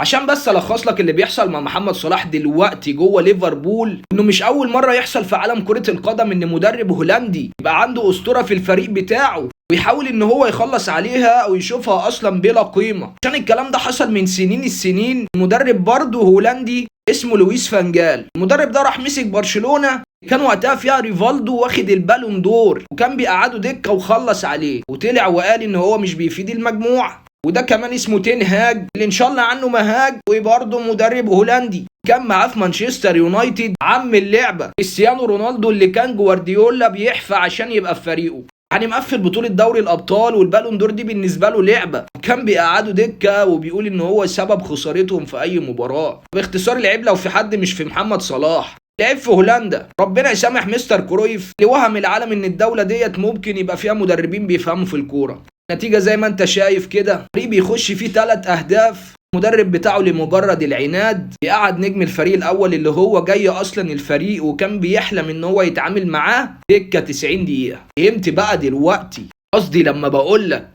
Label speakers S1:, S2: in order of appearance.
S1: عشان بس الخص لك اللي بيحصل مع محمد صلاح دلوقتي جوه ليفربول، انه مش اول مره يحصل في عالم كره القدم ان مدرب هولندي يبقى عنده اسطوره في الفريق بتاعه ويحاول ان هو يخلص عليها او يشوفها اصلا بلا قيمه. عشان الكلام ده حصل من سنين السنين. مدرب برضه هولندي اسمه لويس فانجال، المدرب ده راح مسك برشلونه، كان وقتها فيها ريفالدو واخد البالون دور وكان بيقعده دكه وخلص عليه، وطلع وقال ان هو مش بيفيد المجموعه. وده كمان اسمه تين هاج اللي ان شاء الله عنه مهاج، وبرضه مدرب هولندي كان معاه في مانشستر يونايتد عم اللعبه كريستيانو رونالدو اللي كان جوارديولا بيحفى عشان يبقى في فريقه. يعني مقفل بطولة دوري الأبطال والبالون دور دي بالنسبة له لعبة، وكان بيقعدوا دكة وبيقول إن هو سبب خسارتهم في أي مباراة. باختصار العيب لو في حد مش في محمد صلاح، لعب في هولندا. ربنا يسامح مستر كرويف اللي وهم العالم إن الدولة ديت ممكن يبقى فيها مدربين بيفهموا في الكورة. نتيجة زي ما أنت شايف كده، فريق بيخش فيه 3 أهداف، المدرب بتاعه لمجرد العناد بيقعد نجم الفريق الاول اللي هو جاي اصلا الفريق وكان بيحلم ان هو يتعامل معاه دكه 90 دقيقه. فهمت بقى دلوقتي قصدي لما بقولك